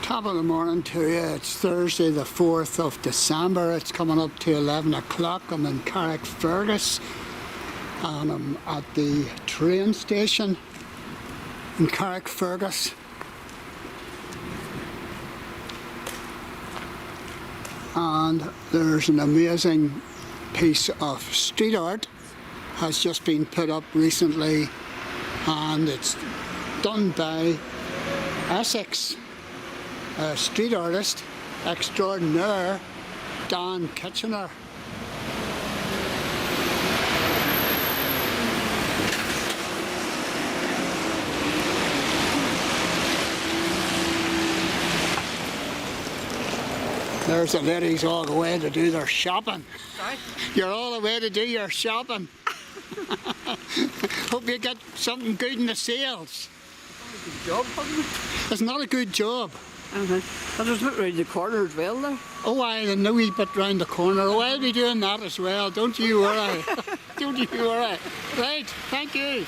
Top of the morning to you. It's Thursday the 4th of December. It's coming up to 11 o'clock. I'm in Carrickfergus and I'm at the train station in Carrickfergus. And there's an amazing piece of street art has just been put up recently, and it's done by Essex street artist extraordinaire DANK. There's the ladies all the way to do their shopping. Sorry? You're all the way to do your shopping. Hope you get something good in the sales. Good job, hasn't it? It's not a good job. And there's a bit round the corner as well there. Oh, aye, the wee bit round the corner. Oh, I'll be doing that as well. Don't you worry. Don't you worry. Right, thank you.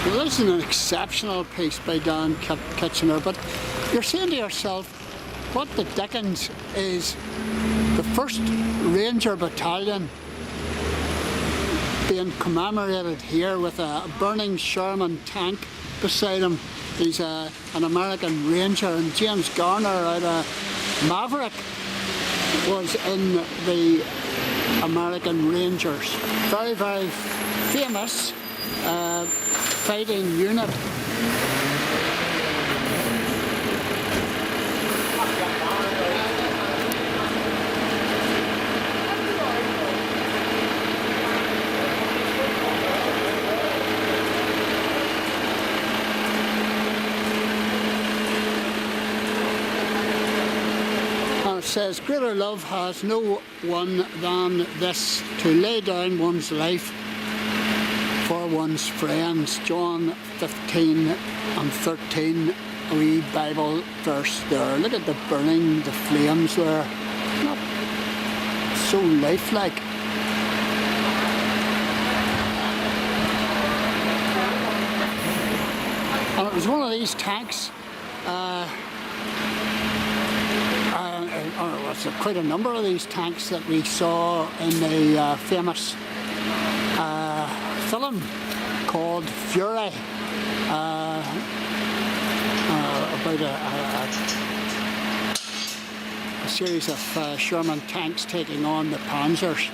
Well, this is an exceptional piece by DANK, but you're saying to yourself, what the dickens is the 1st Ranger Battalion being commemorated here with a burning Sherman tank beside him? He's an American Ranger, and James Garner out of Maverick was in the American Rangers. Very, very famous fighting unit. It says, greater love has no one than this, to lay down one's life for one's friends. John 15 and 13, a wee Bible verse there. Look at the burning, the flames there. Not so lifelike. And it was one of these tanks. It's quite a number of these tanks that we saw in the famous film called Fury, about a series of Sherman tanks taking on the Panzers,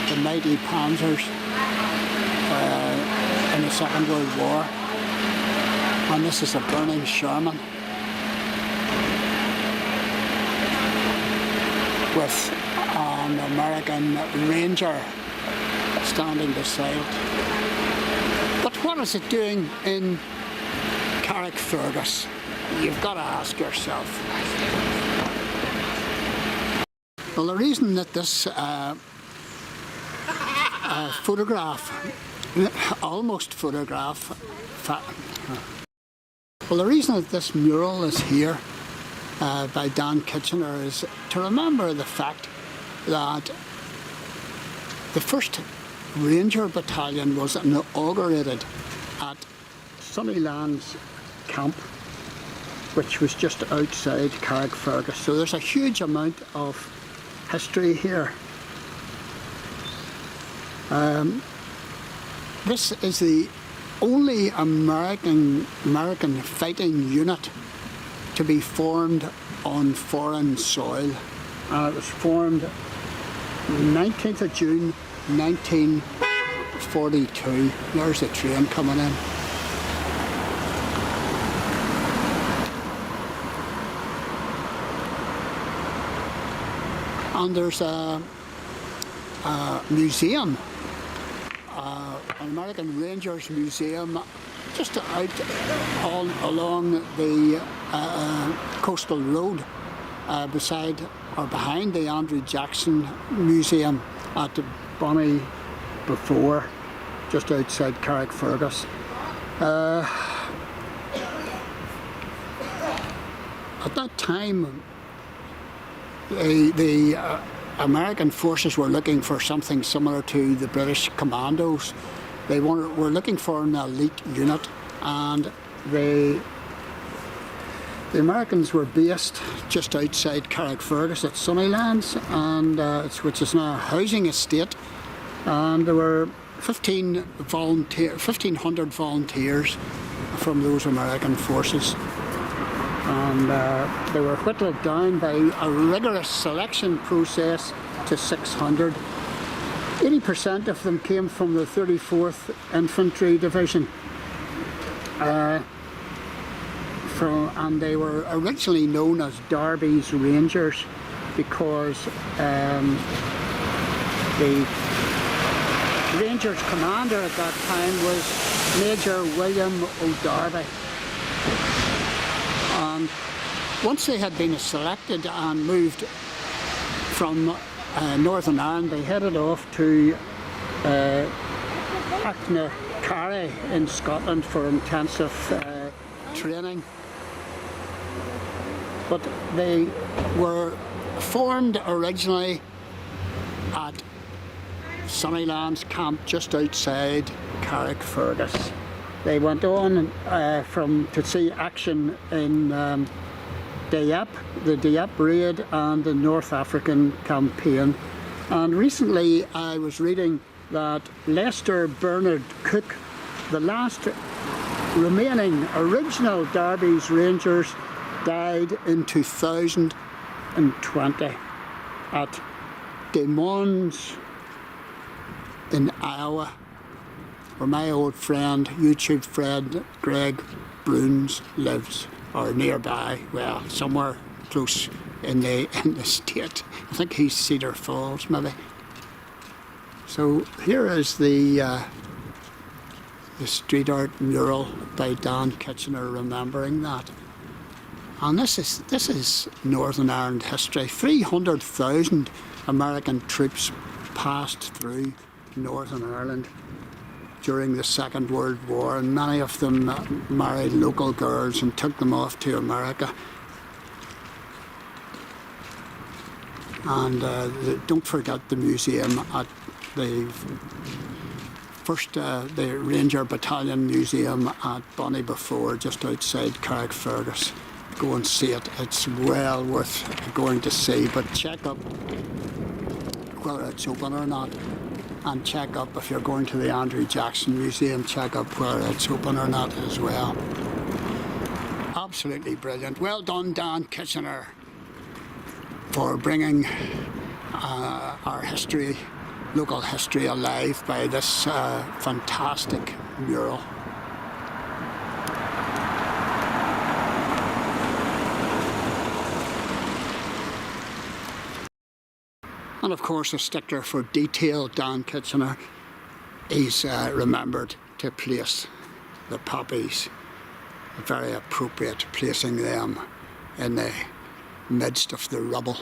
the mighty Panzers, in the Second World War. And this is a burning Sherman with an American Ranger standing beside it. But what is it doing in Carrickfergus? You've got to ask yourself. Well, the reason that this well, the reason that this mural is here by DANK is to remember the fact that the 1st Ranger Battalion was inaugurated at Sunnylands Camp, which was just outside Carrickfergus. So there's a huge amount of history here. This is the only American fighting unit to be formed on foreign soil. It was formed 19th of June 1942. There's a train coming in. And there's a museum, an American Rangers Museum, just out along the coastal road beside or behind the Andrew Jackson Museum at the Bonnie before, just outside Carrickfergus. At that time, the American forces were looking for something similar to the British commandos. They were looking for an elite unit, and they The Americans were based just outside Carrickfergus at Sunnylands, and which is now a housing estate. And there were 1,500 volunteers from those American forces. And they were whittled down by a rigorous selection process to 600. 80% of them came from the 34th Infantry Division. And they were originally known as Derby's Rangers because the Rangers commander at that time was Major William O'Darby. And once they had been selected and moved from Northern Ireland, they headed off to Carrickfergus in Scotland for intensive training. But they were formed originally at Sunnylands camp just outside Carrickfergus. They went on to see action in Dieppe, the Dieppe raid and the North African campaign. And recently I was reading that Lester Bernard Cook, the last remaining original Derby's Rangers, died in 2020 at Des Moines in Iowa, where my old friend, YouTube friend Greg Bruns lives, or nearby, well, somewhere close in the state. I think he's Cedar Falls, maybe. So here is the street art mural by Dan Kitchener remembering that. And this is Northern Ireland history. 300,000 American troops passed through Northern Ireland during the Second World War, and many of them married local girls and took them off to America. And don't forget the museum at the the Ranger Battalion Museum at Bonnybefore, just outside Carrickfergus. Go and see it. It's well worth going to see, but check up whether it's open or not. And check up, if you're going to the Andrew Jackson Museum, check up whether it's open or not as well. Absolutely brilliant. Well done, Dan Kitchener, for bringing our history, local history, alive by this fantastic mural. And of course, a stickler for detail, Dan Kitchener. He's remembered to place the poppies, very appropriate, placing them in the midst of the rubble.